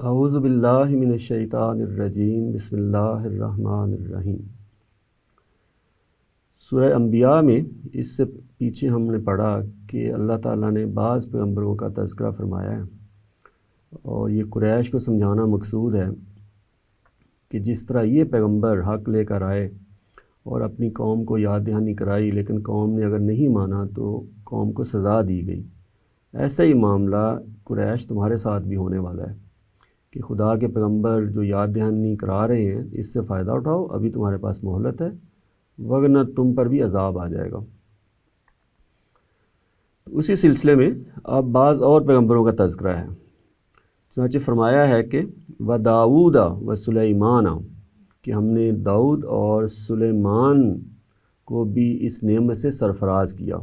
اعوذ باللہ من الشیطان الرجیم بسم اللہ الرحمن الرحیم۔ سورہ انبیاء میں اس سے پیچھے ہم نے پڑھا کہ اللہ تعالیٰ نے بعض پیغمبروں کا تذکرہ فرمایا ہے، اور یہ قریش کو سمجھانا مقصود ہے کہ جس طرح یہ پیغمبر حق لے کر آئے اور اپنی قوم کو یاد دہانی کرائی، لیکن قوم نے اگر نہیں مانا تو قوم کو سزا دی گئی، ایسا ہی معاملہ قریش تمہارے ساتھ بھی ہونے والا ہے کہ خدا کے پیغمبر جو یاد دہانی کرا رہے ہیں اس سے فائدہ اٹھاؤ، ابھی تمہارے پاس مہلت ہے، ورنہ تم پر بھی عذاب آ جائے گا۔ اسی سلسلے میں اب بعض اور پیغمبروں کا تذکرہ ہے۔ چنانچہ فرمایا ہے کہ وَدَاوُودَ وَسُلَيْمَانَ، کہ ہم نے داؤد اور سلیمان کو بھی اس نعمت سے سرفراز کیا۔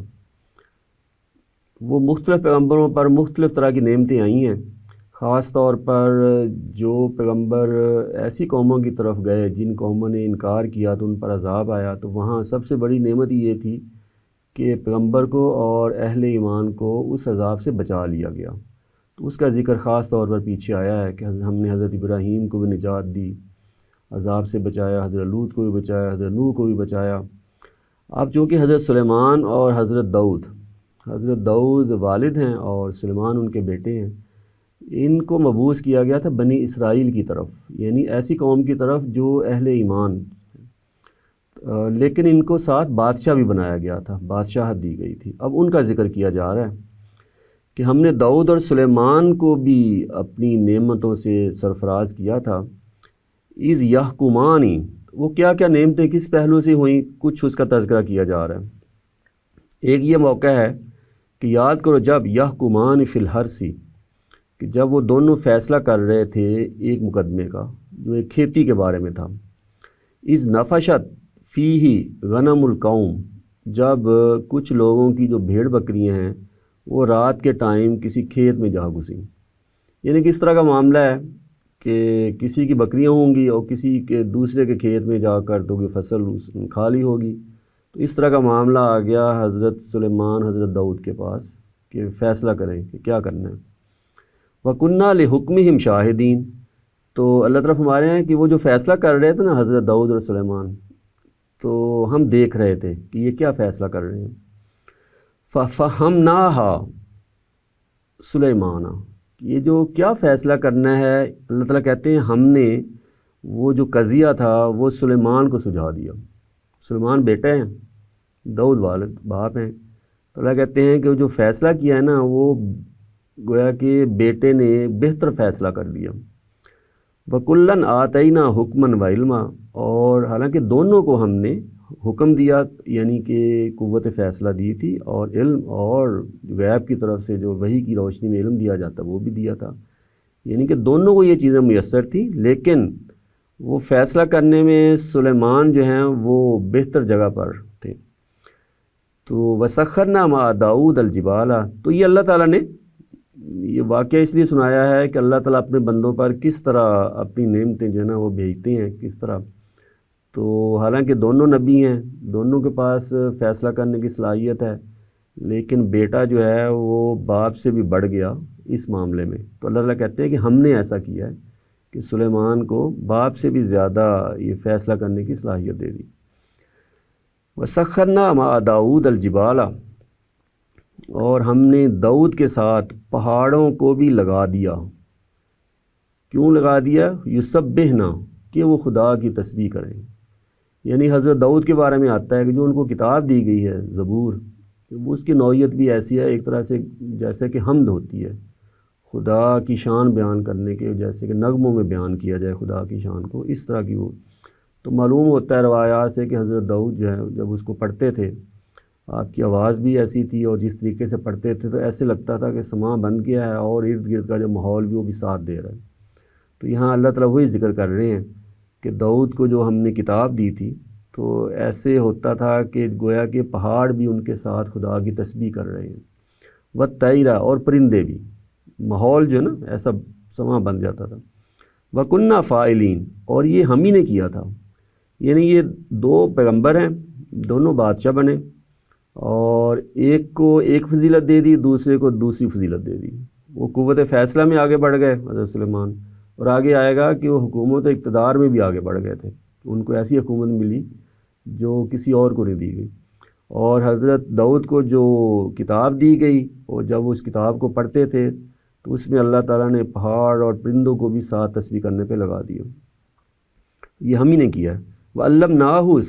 وہ مختلف پیغمبروں پر مختلف طرح کی نعمتیں آئی ہیں، خاص طور پر جو پیغمبر ایسی قوموں کی طرف گئے جن قوموں نے انکار کیا تو ان پر عذاب آیا، تو وہاں سب سے بڑی نعمت یہ تھی کہ پیغمبر کو اور اہل ایمان کو اس عذاب سے بچا لیا گیا۔ تو اس کا ذکر خاص طور پر پیچھے آیا ہے کہ ہم نے حضرت ابراہیم کو بھی نجات دی، عذاب سے بچایا، حضرت لوط کو بھی بچایا، حضرت نوح کو بھی بچایا۔ اب چونکہ حضرت سلیمان اور حضرت داؤد والد ہیں اور سلیمان ان کے بیٹے ہیں، ان کو مبعوث کیا گیا تھا بنی اسرائیل کی طرف، یعنی ایسی قوم کی طرف جو اہل ایمان، لیکن ان کو ساتھ بادشاہ بھی بنایا گیا تھا، بادشاہت دی گئی تھی۔ اب ان کا ذکر کیا جا رہا ہے کہ ہم نے داؤد اور سلیمان کو بھی اپنی نعمتوں سے سرفراز کیا تھا۔ اذ یحکمان، وہ کیا کیا نعمتیں کس پہلو سے ہوئیں، کچھ اس کا تذکرہ کیا جا رہا ہے۔ ایک یہ موقع ہے کہ یاد کرو جب یحکمان فی الحرث، کہ جب وہ دونوں فیصلہ کر رہے تھے ایک مقدمے کا جو ایک کھیتی کے بارے میں تھا۔ اذ نفشت فیہ غنم القوم، جب کچھ لوگوں کی جو بھیڑ بکریاں ہیں وہ رات کے ٹائم کسی کھیت میں جا گھسیں، یعنی کس طرح کا معاملہ ہے کہ کسی کی بکریاں ہوں گی اور کسی کے دوسرے کے کھیت میں جا کر تو کہ فصل کھا لی ہوگی۔ تو اس طرح کا معاملہ آ گیا حضرت سلیمان حضرت داؤد کے پاس کہ فیصلہ کریں کہ کیا کرنا ہے۔ وَكُنَّا لِحُكْمِهِمْ شَاهِدِينَ، تو اللہ تعالیٰ فرما رہے ہیں کہ وہ جو فیصلہ کر رہے تھے نا حضرت داؤد اور سلیمان، تو ہم دیکھ رہے تھے کہ یہ کیا فیصلہ کر رہے ہیں۔ فَفَهَمْنَاهَا سُلَيْمَانَ، یہ جو کیا فیصلہ کرنا ہے، اللہ تعالیٰ کہتے ہیں ہم نے وہ جو قضیہ تھا وہ سلیمان کو سجھا دیا۔ سلیمان بیٹے ہیں، داؤد والد باپ ہیں، تو اللہ کہتے ہیں کہ وہ جو فیصلہ کیا ہے نا وہ گویا کہ بیٹے نے بہتر فیصلہ کر دیا۔ وَكُلًّا آتَيْنَا حُكْمًا وَعِلْمًا، اور حالانکہ دونوں کو ہم نے حکم دیا، یعنی کہ قوت فیصلہ دی تھی، اور علم اور غیب کی طرف سے جو وحی کی روشنی میں علم دیا جاتا وہ بھی دیا تھا، یعنی کہ دونوں کو یہ چیزیں میسر تھیں، لیکن وہ فیصلہ کرنے میں سلیمان جو ہیں وہ بہتر جگہ پر تھے۔ تو وَسَخَّرْنَا مَعَ دَاوُودَ الْجِبَالَ، تو یہ اللہ تعالیٰ نے یہ واقعہ اس لیے سنایا ہے کہ اللہ تعالیٰ اپنے بندوں پر کس طرح اپنی نعمتیں جو ہے نا وہ بھیجتے ہیں کس طرح۔ تو حالانکہ دونوں نبی ہیں، دونوں کے پاس فیصلہ کرنے کی صلاحیت ہے، لیکن بیٹا جو ہے وہ باپ سے بھی بڑھ گیا اس معاملے میں۔ تو اللہ تعالیٰ کہتے ہیں کہ ہم نے ایسا کیا ہے کہ سلیمان کو باپ سے بھی زیادہ یہ فیصلہ کرنے کی صلاحیت دے دی۔ وَسَخَّرْنَا مَعَ دَاوُودَ الْجِبَالَ، اور ہم نے داؤد کے ساتھ پہاڑوں کو بھی لگا دیا۔ کیوں لگا دیا؟ یسبحنا، کہ وہ خدا کی تسبیح کریں، یعنی حضرت داؤد کے بارے میں آتا ہے کہ جو ان کو کتاب دی گئی ہے زبور، وہ اس کی نوعیت بھی ایسی ہے ایک طرح سے جیسے کہ حمد ہوتی ہے خدا کی شان بیان کرنے کے، جیسے کہ نغموں میں بیان کیا جائے خدا کی شان کو، اس طرح کی وہ۔ تو معلوم ہوتا ہے روایات سے کہ حضرت داؤد جو ہے جب اس کو پڑھتے تھے آپ کی آواز بھی ایسی تھی، اور جس طریقے سے پڑھتے تھے تو ایسے لگتا تھا کہ سماں بن گیا ہے اور ارد گرد کا جو ماحول بھی وہ بھی ساتھ دے رہا ہے۔ تو یہاں اللہ تعالیٰ وہی ذکر کر رہے ہیں کہ داؤد کو جو ہم نے کتاب دی تھی تو ایسے ہوتا تھا کہ گویا کہ پہاڑ بھی ان کے ساتھ خدا کی تسبیح کر رہے ہیں، وَالطَّيْرَ، اور پرندے بھی، ماحول جو ہے نا ایسا سماں بن جاتا تھا۔ وَكُنَّا فَاعِلِينَ، اور یہ ہم ہی نے کیا تھا، یعنی یہ دو پیغمبر ہیں، دونوں بادشاہ بنے، اور ایک کو ایک فضیلت دے دی، دوسرے کو دوسری فضیلت دے دی۔ وہ قوت فیصلہ میں آگے بڑھ گئے حضرت سلیمان، اور آگے آئے گا کہ وہ حکومت و اقتدار میں بھی آگے بڑھ گئے تھے، ان کو ایسی حکومت ملی جو کسی اور کو نہیں دی گئی۔ اور حضرت داؤد کو جو کتاب دی گئی، اور جب وہ اس کتاب کو پڑھتے تھے تو اس میں اللہ تعالیٰ نے پہاڑ اور پرندوں کو بھی ساتھ تسبیح کرنے پہ لگا دیا۔ یہ ہم ہی نے کیا ہے۔ وَعَلَّمْنَاهُ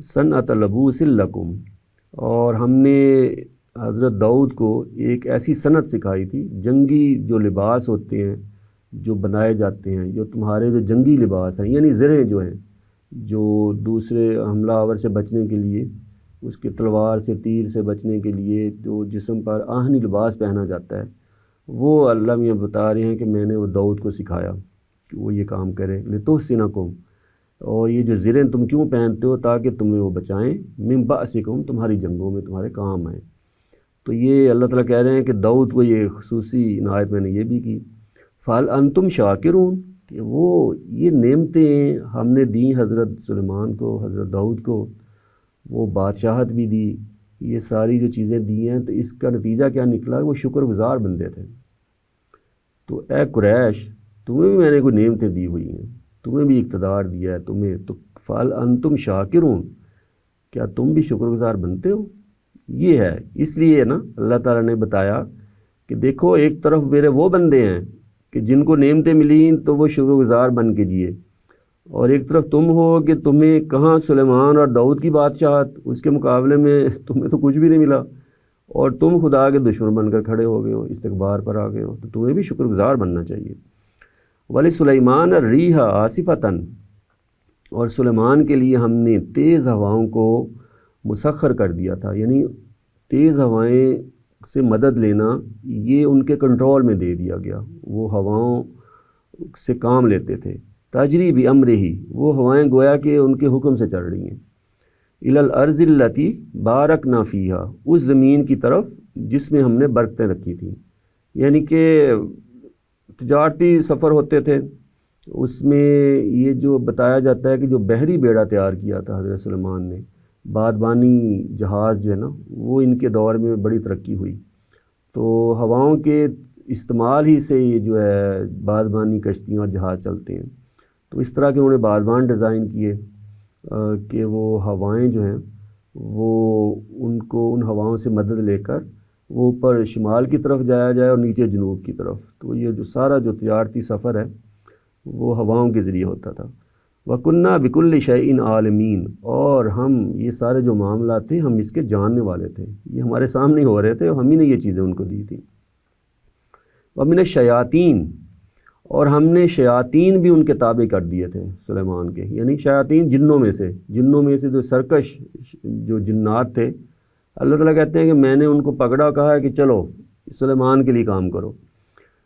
صَنْعَةَ لَبُوسٍ لَكُمْ، اور ہم نے حضرت داؤد کو ایک ایسی صنعت سکھائی تھی، جنگی جو لباس ہوتے ہیں جو بنائے جاتے ہیں، جو تمہارے جو جنگی لباس ہیں، یعنی زرہیں جو ہیں، جو دوسرے حملہ آور سے بچنے کے لیے، اس کے تلوار سے تیر سے بچنے کے لیے جو جسم پر آہنی لباس پہنا جاتا ہے، وہ اللہ میاں بتا رہے ہیں کہ میں نے وہ داؤد کو سکھایا کہ وہ یہ کام کرے۔ لِتُحْصِنَكُمْ، اور یہ جو زریں تم کیوں پہنتے ہو؟ تاکہ تمہیں وہ بچائیں، مِن بَأْسِكُمْ، تمہاری جنگوں میں تمہارے کام آئیں۔ تو یہ اللہ تعالیٰ کہہ رہے ہیں کہ داؤد کو یہ خصوصی عنایت میں نے یہ بھی کی۔ فَهَلْ أَنْتُمْ شَاكِرُونَ، کہ وہ یہ نعمتیں ہم نے دیں حضرت سلیمان کو، حضرت داؤد کو، وہ بادشاہت بھی دی، یہ ساری جو چیزیں دی ہیں، تو اس کا نتیجہ کیا نکلا؟ وہ شکر گزار بندے تھے۔ تو اے قریش، تمہیں بھی میں نے کوئی نعمتیں دی ہوئی ہیں، تمہیں بھی اقتدار دیا ہے تمہیں، تو فَهَلْ أَنْتُمْ شَاكِرُونَ، کیا تم بھی شکر گزار بنتے ہو؟ یہ ہے، اس لیے نا اللہ تعالیٰ نے بتایا کہ دیکھو ایک طرف میرے وہ بندے ہیں کہ جن کو نعمتیں ملیں تو وہ شکر گزار بن کے جیے، اور ایک طرف تم ہو کہ تمہیں کہاں سلیمان اور داؤد کی بادشاہت، اس کے مقابلے میں تمہیں تو کچھ بھی نہیں ملا، اور تم خدا کے دشمن بن کر کھڑے ہو گئے ہو، استکبار پر آ گئے ہو، تو تمہیں بھی شکر گزار بننا چاہیے۔ وَلِسُلَيْمَانَ الرِّيحَ عَاصِفَةً، اور سلیمان کے لیے ہم نے تیز ہواؤں کو مسخر کر دیا تھا، یعنی تیز ہوائیں سے مدد لینا یہ ان کے کنٹرول میں دے دیا گیا، وہ ہواؤں سے کام لیتے تھے۔ تجری بِأَمْرِهِ، وہ ہوائیں گویا کہ ان کے حکم سے چل رہی ہیں۔ إِلَى الْأَرْضِ الَّتِي بَارَكْنَا فِيهَا، اس زمین کی طرف جس میں ہم نے برکتیں رکھی تھیں، یعنی کہ تجارتی سفر ہوتے تھے، اس میں یہ جو بتایا جاتا ہے کہ جو بحری بیڑا تیار کیا تھا حضرت سلیمان نے، بادبانی جہاز جو ہے نا، وہ ان کے دور میں بڑی ترقی ہوئی، تو ہواؤں کے استعمال ہی سے یہ جو ہے بادبانی کشتیاں اور جہاز چلتے ہیں۔ تو اس طرح کے انہوں نے بادبان ڈیزائن کیے کہ وہ ہوائیں جو ہیں وہ ان کو ان ہواؤں سے مدد لے کر وہ اوپر شمال کی طرف جایا جائے اور نیچے جنوب کی طرف۔ تو یہ جو سارا جو تجارتی سفر ہے وہ ہواؤں کے ذریعے ہوتا تھا۔ وَكُنَّا بِكُلِّ شَيْءٍ عَالِمِينَ، اور ہم یہ سارے جو معاملات تھے ہم اس کے جاننے والے تھے، یہ ہمارے سامنے ہو رہے تھے اور ہم ہی نے یہ چیزیں ان کو دی تھیں۔ وَمِنَ الشَّيَاطِينِ، اور ہم نے شیاطین بھی ان کے تابع کر دیے تھے سلیمان کے، یعنی شیاطین جنوں میں سے جو سرکش جو جنات تھے، اللہ تعالیٰ کہتے ہیں کہ میں نے ان کو پکڑا، کہا ہے کہ چلو سلیمان کے لیے کام کرو۔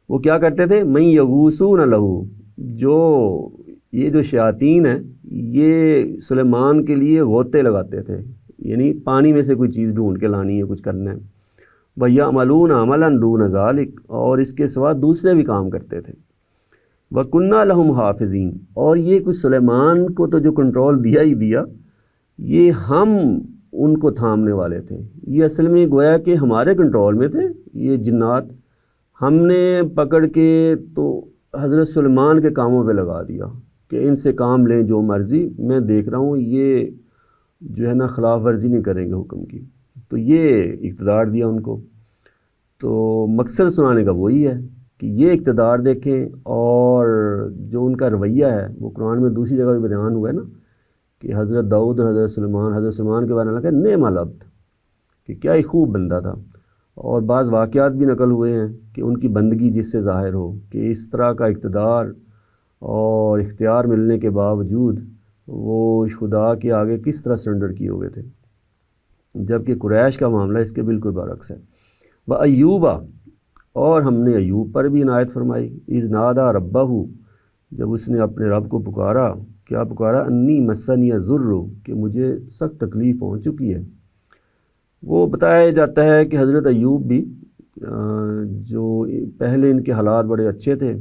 وہ کیا کرتے تھے؟ مَن یغوصون لہ، یہ جو شیاطین ہیں یہ سلیمان کے لیے غوطے لگاتے تھے، یعنی پانی میں سے کوئی چیز ڈھونڈ کے لانی ہے، کچھ کرنا ہے۔ وَيَعْمَلُونَ عَمَلًا دُونَ ذَلِكَ، اور اس کے سوا دوسرے بھی کام کرتے تھے۔ وَكُنَّا لَهُمْ حَافِظِينَ، اور یہ کچھ سلیمان کو تو جو کنٹرول دیا ہی دیا، یہ ہم ان کو تھامنے والے تھے، یہ اصل میں گویا کہ ہمارے کنٹرول میں تھے یہ جنات، ہم نے پکڑ کے تو حضرت سلیمان کے کاموں پہ لگا دیا کہ ان سے کام لیں جو مرضی، میں دیکھ رہا ہوں یہ جو ہے نا خلاف ورزی نہیں کریں گے حکم کی، تو یہ اقتدار دیا ان کو۔ تو مقصد سنانے کا وہی ہے کہ یہ اقتدار دیکھیں، اور جو ان کا رویہ ہے وہ قرآن میں دوسری جگہ بھی بیان ہوا ہے نا کہ حضرت داؤد اور حضرت سلیمان کے بارے میں کہا نعم العبد، کہ کیا ہی خوب بندہ تھا۔ اور بعض واقعات بھی نقل ہوئے ہیں کہ ان کی بندگی جس سے ظاہر ہو کہ اس طرح کا اقتدار اور اختیار ملنے کے باوجود وہ خدا کے آگے کس طرح سرنڈر کیے ہوئے تھے، جبکہ قریش کا معاملہ اس کے بالکل برعکس ہے۔ وَأَيُّوبَ، اور ہم نے ایوب پر بھی عنایت فرمائی، اذ نادى ربہ، جب اس نے اپنے رب کو پکارا، کیا پکارا؟ انی مسنی الضر، کہ مجھے سخت تکلیف پہنچ چکی ہے۔ وہ بتایا جاتا ہے کہ حضرت ایوب بھی جو پہلے ان کے حالات بڑے اچھے تھے،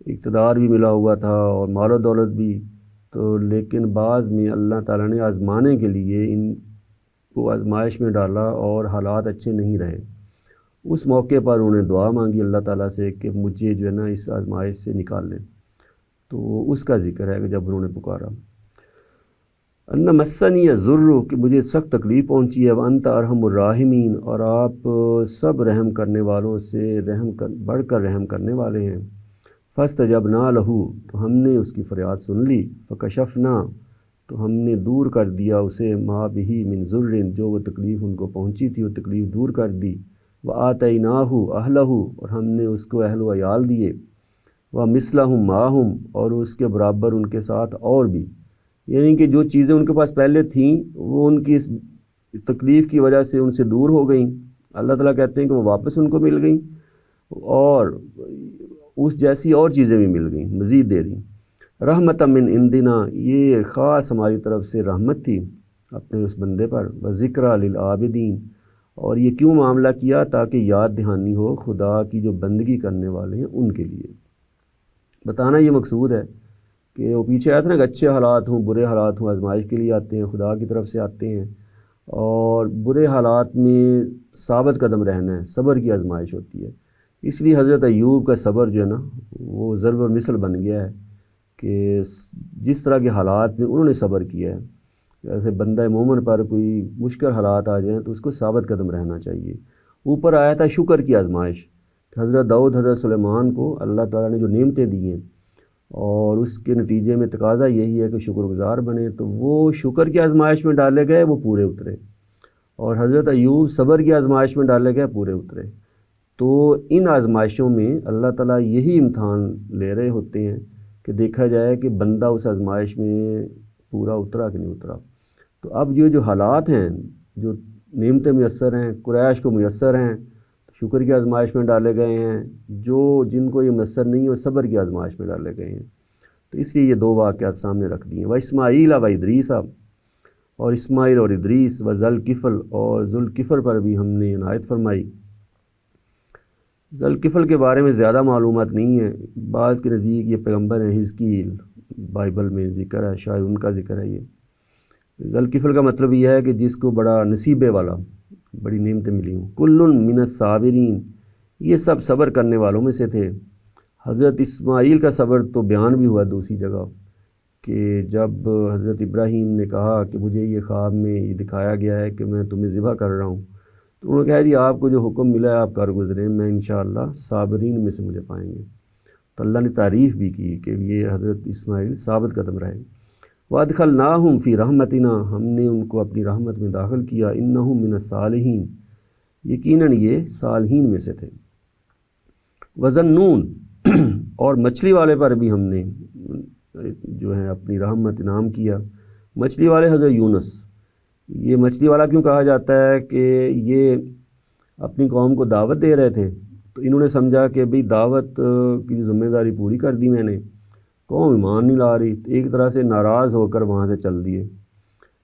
اقتدار بھی ملا ہوا تھا اور مال و دولت بھی، تو لیکن بعض میں اللہ تعالیٰ نے آزمانے کے لیے ان کو آزمائش میں ڈالا اور حالات اچھے نہیں رہے۔ اس موقع پر انہوں نے دعا مانگی اللہ تعالیٰ سے کہ مجھے جو ہے نا اس آزمائش سے نکال لیں، تو اس کا ذکر ہے کہ جب انہوں نے پکارا ان مسنی الضر کہ مجھے سخت تکلیف پہنچی ہے، وانت ارحم الراحمین اور آپ سب رحم کرنے والوں سے بڑھ کر رحم کرنے والے ہیں۔ فاستجبنا لہ تو ہم نے اس کی فریاد سن لی، فکشفنا تو ہم نے دور کر دیا اسے، ما بہ من ضر جو وہ تکلیف ان کو پہنچی تھی وہ تکلیف دور کر دی، وآتیناہ اہلہ اور ہم نے اس کو اہل و عیال دیے، ومثلہم معہم اور اس کے برابر ان کے ساتھ اور بھی، یعنی کہ جو چیزیں ان کے پاس پہلے تھیں وہ ان کی اس تکلیف کی وجہ سے ان سے دور ہو گئیں، اللہ تعالیٰ کہتے ہیں کہ وہ واپس ان کو مل گئیں، اور اس جیسی اور چیزیں بھی مل گئیں، مزید دے دیں۔ رحمت من عندنا یہ خاص ہماری طرف سے رحمت تھی اپنے اس بندے پر، وذکریٰ للعابدین اور یہ کیوں معاملہ کیا تاکہ یاد دہانی ہو خدا کی جو بندگی کرنے والے ہیں ان کے لیے۔ بتانا یہ مقصود ہے کہ وہ پیچھے آیا تھا نا کہ اچھے حالات ہوں برے حالات ہوں آزمائش کے لیے آتے ہیں، خدا کی طرف سے آتے ہیں، اور برے حالات میں ثابت قدم رہنا ہے، صبر کی آزمائش ہوتی ہے۔ اس لیے حضرت ایوب کا صبر جو ہے نا وہ ضرب المثل بن گیا ہے کہ جس طرح کے حالات میں انہوں نے صبر کیا ہے، جیسے بندہ مومن پر کوئی مشکل حالات آ جائیں تو اس کو ثابت قدم رہنا چاہیے۔ اوپر آیا تھا شکر کی آزمائش، حضرت داؤد حضرت سلیمان کو اللہ تعالیٰ نے جو نعمتیں دی ہیں اور اس کے نتیجے میں تقاضا یہی ہے کہ شکر گزار بنے، تو وہ شکر کی آزمائش میں ڈالے گئے وہ پورے اترے، اور حضرت ایوب صبر کی آزمائش میں ڈالے گئے پورے اترے۔ تو ان آزمائشوں میں اللہ تعالیٰ یہی امتحان لے رہے ہوتے ہیں کہ دیکھا جائے کہ بندہ اس آزمائش میں پورا اترا کہ نہیں اترا۔ تو اب یہ جو حالات ہیں، جو نعمتیں میسر ہیں قریش کو میسر ہیں، شکر کی آزمائش میں ڈالے گئے ہیں، جن کو یہ میسر نہیں ہے وہ صبر کی آزمائش میں ڈالے گئے ہیں۔ تو اس لیے یہ دو واقعات سامنے رکھ دیے ہیں، واسماعیل و ادریس، اور اسماعیل اور ادریس، و ذوالکفل اور ذوالکفل پر بھی ہم نے عنایت فرمائی۔ ذوالکفل کے بارے میں زیادہ معلومات نہیں ہے، بعض کے نزدیک یہ پیغمبر ہیں، حزقیل بائبل میں ذکر ہے، شاید ان کا ذکر ہے۔ یہ ذوالکفل کا مطلب یہ ہے کہ جس کو بڑا نصیبے والا، بڑی نعمتیں ملی ہوں۔ کل من الصابرین یہ سب صبر کرنے والوں میں سے تھے۔ حضرت اسماعیل کا صبر تو بیان بھی ہوا دوسری جگہ کہ جب حضرت ابراہیم نے کہا کہ مجھے یہ خواب میں یہ دکھایا گیا ہے کہ میں تمہیں ذبح کر رہا ہوں، تو انہوں نے کہا جی آپ کو جو حکم ملا ہے آپ کر گزریں، میں انشاءاللہ صابرین میں سے مجھے پائیں گے۔ تو اللہ نے تعریف بھی کی کہ یہ حضرت اسماعیل ثابت قدم رہے۔ وَأَدْخَلْنَاهُمْ فِي رَحْمَتِنَا ہم نے ان کو اپنی رحمت میں داخل کیا، إِنَّهُمْ مِنَ الصَّالِحِينَ یقیناً یہ صالحین میں سے تھے۔ وَذَنُّونَ اور مچھلی والے پر بھی ہم نے جو ہے اپنی رحمت انعام کیا۔ مچھلی والے حضرت یونس، یہ مچھلی والا کیوں کہا جاتا ہے کہ یہ اپنی قوم کو دعوت دے رہے تھے، تو انہوں نے سمجھا کہ بھئی دعوت کی ذمہ داری پوری کر دی میں نے، قوم ایمان نہیں لا رہی، ایک طرح سے ناراض ہو کر وہاں سے چل دیے۔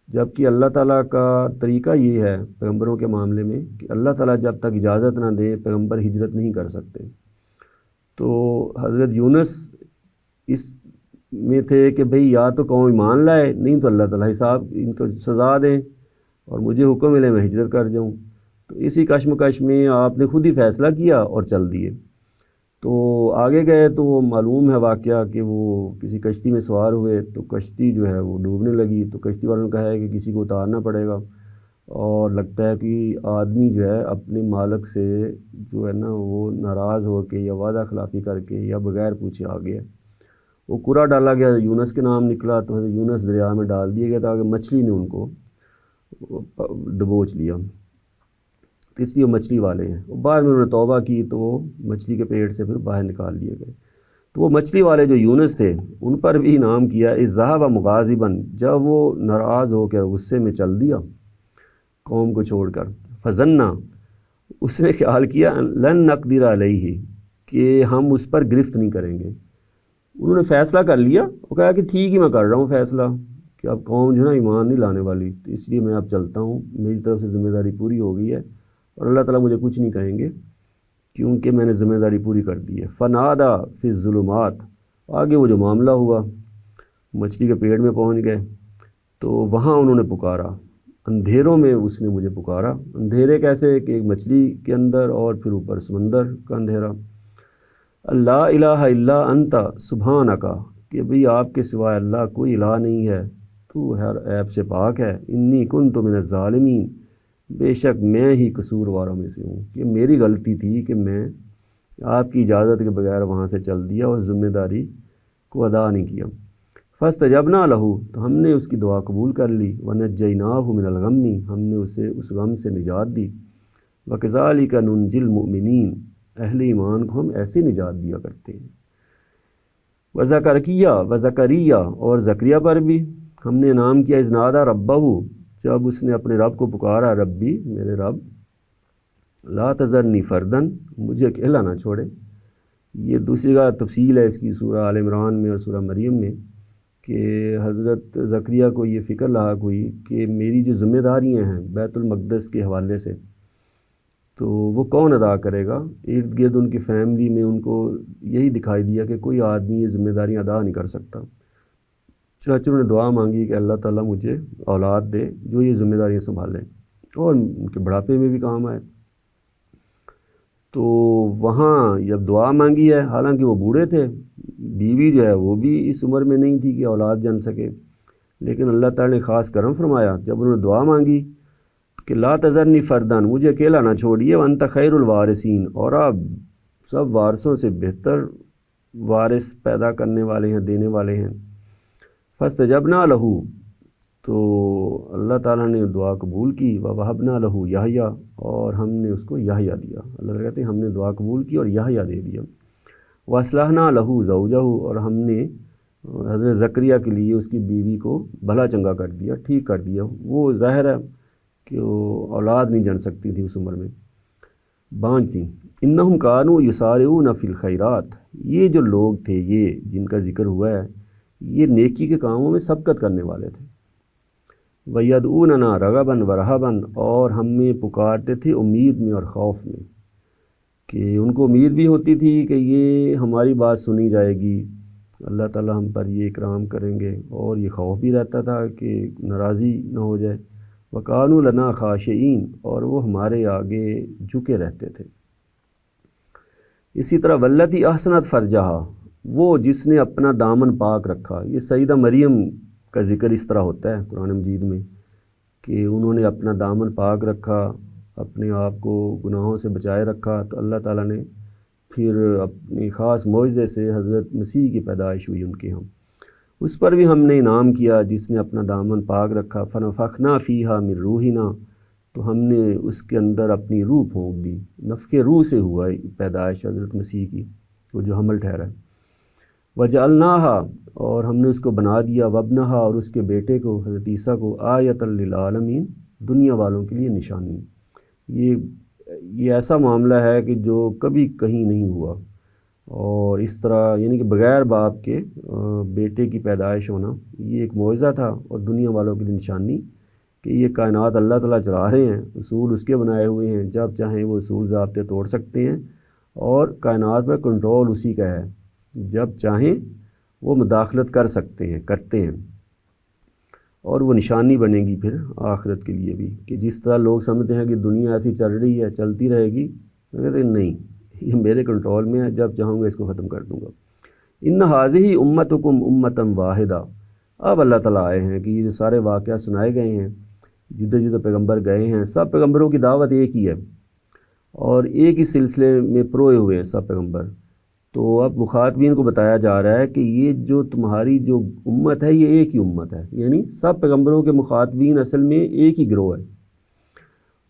جبکہ اللہ تعالیٰ کا طریقہ یہ ہے پیغمبروں کے معاملے میں کہ اللہ تعالیٰ جب تک اجازت نہ دے پیغمبر ہجرت نہیں کر سکتے۔ تو حضرت یونس اس میں تھے کہ بھئی یا تو قوم ایمان لائے، نہیں تو اللہ تعالیٰ حساب ان کو سزا دیں اور مجھے حکم ملے میں ہجرت کر جاؤں۔ تو اسی کشمکش میں آپ نے خود ہی فیصلہ کیا اور چل دیے۔ تو آگے گئے تو وہ معلوم ہے واقعہ کہ وہ کسی کشتی میں سوار ہوئے تو کشتی جو ہے وہ ڈوبنے لگی، تو کشتی والوں نے کہا ہے کہ کسی کو اتارنا پڑے گا، اور لگتا ہے کہ آدمی جو ہے اپنے مالک سے جو ہے نا وہ ناراض ہو کے یا وعدہ خلافی کر کے یا بغیر پوچھے آ گیا۔ وہ قرہ ڈالا گیا، یونس کے نام نکلا، تو حضرت یونس دریا میں ڈال دیا گیا تاکہ مچھلی نے ان کو دبوچ لیا، تو اس لیے وہ مچھلی والے ہیں۔ بعد میں انہوں نے توبہ کی تو وہ مچھلی کے پیٹ سے پھر باہر نکال لیے گئے۔ تو وہ مچھلی والے جو یونس تھے ان پر بھی انعام کیا، اذ ذهب مغاضبا جب وہ ناراض ہو کے غصے میں چل دیا قوم کو چھوڑ کر، فظنا اس نے خیال کیا لن نقدر علیہ کہ ہم اس پر گرفت نہیں کریں گے۔ انہوں نے فیصلہ کر لیا، وہ کہا کہ ٹھیک ہی میں کر رہا ہوں فیصلہ کہ اب قوم جو ہے نا ایمان نہیں لانے والی، تو اس لیے میں اب چلتا ہوں، میری طرف سے ذمہ داری پوری ہو گئی ہے اور اللہ تعالیٰ مجھے کچھ نہیں کہیں گے کیونکہ میں نے ذمہ داری پوری کر دی ہے۔ فنادا فی الظلمات آگے وہ جو معاملہ ہوا، مچھلی کے پیٹ میں پہنچ گئے تو وہاں انہوں نے پکارا اندھیروں میں اس نے مجھے پکارا۔ اندھیرے کیسے کہ ایک مچھلی کے اندر اور پھر اوپر سمندر کا اندھیرا۔ اللہ الہ الا انت سبحانک، کہ بھئی آپ کے سوائے اللہ کوئی الہ نہیں ہے، تو ہر عیب سے پاک ہے۔ انی کنت من الظالمین، بے شک میں ہی قصور والوں میں سے ہوں، کہ میری غلطی تھی کہ میں آپ کی اجازت کے بغیر وہاں سے چل دیا اور ذمہ داری کو ادا نہیں کیا۔ فاستجبنا لہ، تو ہم نے اس کی دعا قبول کر لی۔ ونجیناہ من الغم، ہم نے اسے اس غم سے نجات دی۔ وکذالک ننجی المؤمنین، اہل ایمان کو ہم ایسے نجات دیا کرتے ہیں۔ وزکریہ، اور زکریہ پر بھی ہم نے انعام کیا۔ اذ نادی ربہ، جب اس نے اپنے رب کو پکارا، ربی میرے رب، لا تذرنی فردن، مجھے اکیلا نہ چھوڑے۔ یہ دوسری کا تفصیل ہے اس کی سورہ آل عمران میں اور سورہ مریم میں، کہ حضرت زکریہ کو یہ فکر لاحق ہوئی کہ میری جو ذمہ داریاں ہیں بیت المقدس کے حوالے سے، تو وہ کون ادا کرے گا۔ ارد گرد ان کی فیملی میں ان کو یہی دکھائی دیا کہ کوئی آدمی یہ ذمہ داریاں ادا نہیں کر سکتا۔ چنانچہ انہوں نے دعا مانگی کہ اللہ تعالیٰ مجھے اولاد دے جو یہ ذمہ داریاں سنبھالے اور ان کے بڑھاپے میں بھی کام آئے۔ تو وہاں جب دعا مانگی ہے، حالانکہ وہ بوڑھے تھے، بیوی جو ہے وہ بھی اس عمر میں نہیں تھی کہ اولاد جن سکے، لیکن اللہ تعالیٰ نے خاص کرم فرمایا جب انہوں نے دعا مانگی کہ لا تذرنی فردن، مجھے اکیلا نہ چھوڑیے، وانت خیر الوارثین، اور آپ سب وارثوں سے بہتر وارث پیدا کرنے والے ہیں، دینے والے ہیں۔ فاستجبنا لہ، تو اللہ تعالیٰ نے دعا قبول کی۔ ووہبنا لہ یحییٰ، اور ہم نے اس کو یحییٰ دیا۔ اللہ تعالیٰ کہتے ہیں ہم نے دعا قبول کی اور یحییٰ دے دیا۔ واصلحنا لہ زوجہ، اور ہم نے حضرت زکریا کے لیے اس کی بیوی کو بھلا چنگا کر دیا، ٹھیک کر دیا۔ وہ ظاہر ہے کہ وہ اولاد نہیں جن سکتی تھی اس عمر میں، بانجھ تھیں۔ انہم کانوا یسارعون فی الخیرات، یہ جو لوگ تھے، یہ جن کا ذکر ہوا ہے، یہ نیکی کے کاموں میں سبقت کرنے والے تھے۔ وَيَدْعُونَنَا رَغَبًا وَرَهَبًا، اور ہمیں پکارتے تھے امید میں اور خوف میں، کہ ان کو امید بھی ہوتی تھی کہ یہ ہماری بات سنی جائے گی، اللہ تعالیٰ ہم پر یہ اکرام کریں گے، اور یہ خوف بھی رہتا تھا کہ ناراضی نہ ہو جائے۔ وَكَانُوا لَنَا خَاشِعِينَ، اور وہ ہمارے آگے جھکے رہتے تھے۔ اسی طرح وَالَّتِي أَحْسَنَتْ فَرْجَهَا، وہ جس نے اپنا دامن پاک رکھا۔ یہ سیدہ مریم کا ذکر اس طرح ہوتا ہے قرآن مجید میں کہ انہوں نے اپنا دامن پاک رکھا، اپنے آپ کو گناہوں سے بچائے رکھا، تو اللہ تعالیٰ نے پھر اپنی خاص معجزے سے حضرت مسیح کی پیدائش ہوئی ان کے ہم، اس پر بھی ہم نے انعام کیا جس نے اپنا دامن پاک رکھا۔ فنفخنا فیہا من روحنا، تو ہم نے اس کے اندر اپنی روح پھونک دی۔ نفخ روح سے ہوا پیدائش حضرت مسیح کی، وہ جو حمل ٹھہرا ہے۔ وجعلناہا، اور ہم نے اس کو بنا دیا، وابنہا، اور اس کے بیٹے کو حضرت عیسیٰ کو، آیۃ للعالمین، دنیا والوں کے لیے نشانی۔ یہ ایسا معاملہ ہے کہ جو کبھی کہیں نہیں ہوا، اور اس طرح یعنی کہ بغیر باپ کے بیٹے کی پیدائش ہونا یہ ایک معجزہ تھا، اور دنیا والوں کے لیے نشانی کہ یہ کائنات اللہ تعالیٰ چلا رہے ہیں، اصول اس کے بنائے ہوئے ہیں، جب چاہیں وہ اصول ضابطے توڑ سکتے ہیں، اور کائنات پر کنٹرول اسی کا ہے، جب چاہیں وہ مداخلت کر سکتے ہیں، کرتے ہیں، اور وہ نشانی بنے گی پھر آخرت کے لیے بھی، کہ جس طرح لوگ سمجھتے ہیں کہ دنیا ایسی چل رہی ہے، چلتی رہے گی، کہتے ہیں نہیں، یہ میرے کنٹرول میں ہے، جب چاہوں گا اس کو ختم کر دوں گا۔ ان ھذہ امتکم امۃ واحدہ، اب اللہ تعالیٰ آئے ہیں کہ یہ جو سارے واقعات سنائے گئے ہیں، جدھر جدھر پیغمبر گئے ہیں، سب پیغمبروں کی دعوت ایک ہی ہے، اور ایک ہی سلسلے میں پروئے ہوئے ہیں سب پیغمبر۔ تو اب مخاطبین کو بتایا جا رہا ہے کہ یہ جو تمہاری جو امت ہے یہ ایک ہی امت ہے، یعنی سب پیغمبروں کے مخاطبین اصل میں ایک ہی گروہ ہے۔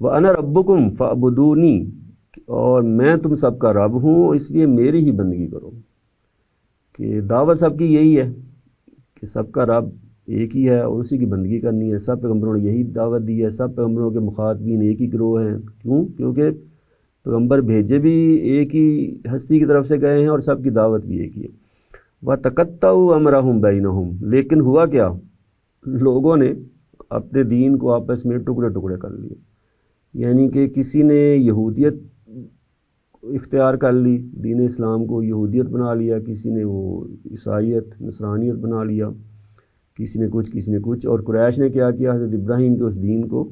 وَأَنَا رَبُّكُمْ فَاعْبُدُونِي، اور میں تم سب کا رب ہوں، اس لیے میری ہی بندگی کرو۔ کہ دعوت سب کی یہی ہے کہ سب کا رب ایک ہی ہے اور اسی کی بندگی کرنی ہے۔ سب پیغمبروں نے یہی دعوت دی ہے، سب پیغمبروں کے مخاطبین ایک ہی گروہ ہیں۔ کیونکہ پیغمبر بھیجے بھی ایک ہی ہستی کی طرف سے گئے ہیں، اور سب کی دعوت بھی ایک ہی ہے۔ وَتَقَطَّعُوا أَمْرَهُمْ بَيْنَهُمْ، لیکن ہوا کیا، لوگوں نے اپنے دین کو آپس میں ٹکڑے ٹکڑے کر لیے، یعنی کہ کسی نے یہودیت اختیار کر لی، دین اسلام کو یہودیت بنا لیا، کسی نے وہ عیسائیت نصرانیت بنا لیا، کسی نے کچھ کسی نے کچھ، اور قریش نے کیا کیا، حضرت ابراہیم کے اس دین کو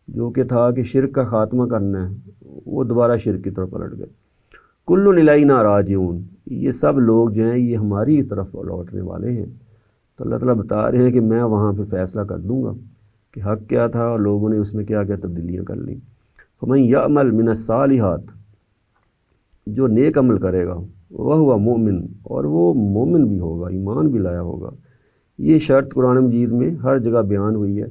جو کہ تھا کہ شرک کا خاتمہ کرنا ہے، وہ دوبارہ شرک کی طرف پلٹ گئے۔ کل الینا راجعون، یہ سب لوگ جو ہیں یہ ہماری طرف لوٹنے والے ہیں۔ تو اللہ تعالیٰ بتا رہے ہیں کہ میں وہاں پہ فیصلہ کر دوں گا کہ حق کیا تھا اور لوگوں نے اس میں کیا کیا تبدیلیاں کر لیں۔ فمن یعمل من الصالحات، جو نیک عمل کرے گا، وہ مومن، اور وہ مومن بھی ہوگا، ایمان بھی لایا ہوگا۔ یہ شرط قرآن مجید میں ہر جگہ بیان ہوئی ہے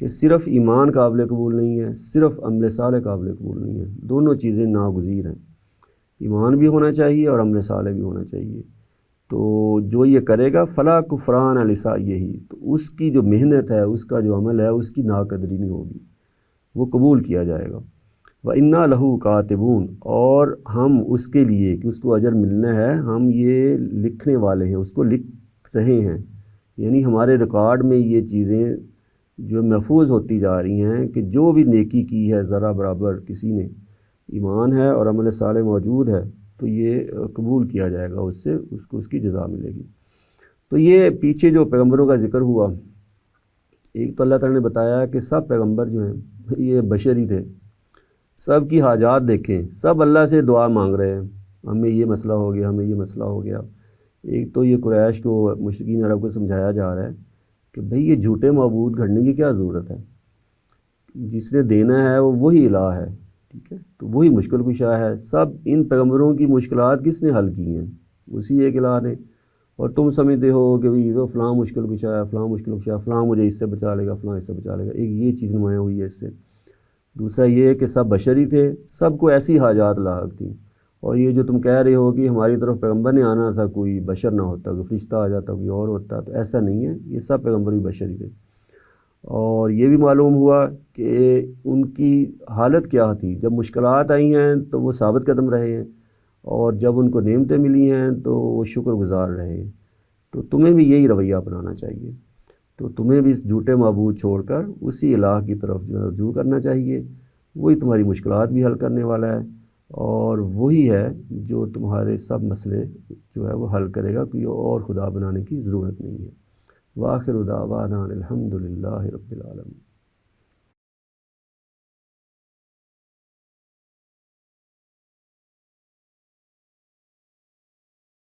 کہ صرف ایمان قابل قبول نہیں ہے، صرف عمل صالح قابل قبول نہیں ہے، دونوں چیزیں ناگزیر ہیں، ایمان بھی ہونا چاہیے اور عمل صالح بھی ہونا چاہیے۔ تو جو یہ کرے گا فلا کفران لسعیہ، تو اس کی جو محنت ہے، اس کا جو عمل ہے، اس کی ناقدری نہیں ہوگی، وہ قبول کیا جائے گا۔ وَإِنَّا لَهُ كَاتِبُونَ، اور ہم اس کے لیے کہ اس کو اجر ملنا ہے، ہم یہ لکھنے والے ہیں، اس کو لکھ رہے ہیں، یعنی ہمارے ریکارڈ میں یہ چیزیں جو محفوظ ہوتی جا رہی ہیں کہ جو بھی نیکی کی ہے ذرا برابر کسی نے، ایمان ہے اور عمل صالح موجود ہے، تو یہ قبول کیا جائے گا، اس سے اس کو اس کی جزا ملے گی۔ تو یہ پیچھے جو پیغمبروں کا ذکر ہوا، ایک تو اللہ تعالیٰ نے بتایا کہ سب پیغمبر جو ہیں یہ بشر ہی تھے، سب کی حاجات دیکھیں، سب اللہ سے دعا مانگ رہے ہیں، ہمیں یہ مسئلہ ہو گیا، ہمیں یہ مسئلہ ہو گیا۔ ایک تو یہ قریش کو، مشرکین عرب کو سمجھایا جا رہا ہے کہ بھئی یہ جھوٹے معبود گھڑنے کی کیا ضرورت ہے، جس نے دینا ہے وہ وہی الہ ہے، ٹھیک ہے، تو وہی مشکل کشا ہے۔ سب ان پیغمبروں کی مشکلات کس نے حل کی ہیں؟ اسی ایک الہ نے۔ اور تم سمجھتے ہو کہ بھئی وہ فلاں مشکل کشا ہے، فلاں مشکل کشا ہے، فلاں مجھے اس سے بچا لے گا، فلاں اس سے بچا لے گا، ایک یہ چیز نمایاں ہوئی ہے اس سے۔ دوسرا یہ کہ سب بشر ہی تھے، سب کو ایسی حاجات لاحق تھیں، اور یہ جو تم کہہ رہے ہو کہ ہماری طرف پیغمبر نے آنا تھا، کوئی بشر نہ ہوتا، کوئی فرشتہ آ جاتا، کوئی اور ہوتا، تو ایسا نہیں ہے، یہ سب پیغمبر بھی بشر ہی تھے۔ اور یہ بھی معلوم ہوا کہ ان کی حالت کیا تھی، جب مشکلات آئی ہیں تو وہ ثابت قدم رہے ہیں، اور جب ان کو نعمتیں ملی ہیں تو وہ شکر گزار رہے ہیں۔ تو تمہیں بھی یہی رویہ اپنانا چاہیے، تو تمہیں بھی اس جھوٹے معبود چھوڑ کر اسی الہ کی طرف جو ہے رجوع کرنا چاہیے، وہی تمہاری مشکلات بھی حل کرنے والا ہے، اور وہی ہے جو تمہارے سب مسئلے جو ہے وہ حل کرے گا، کوئی اور خدا بنانے کی ضرورت نہیں ہے۔ وآخر دعوانا الحمد للہ رب العالمین۔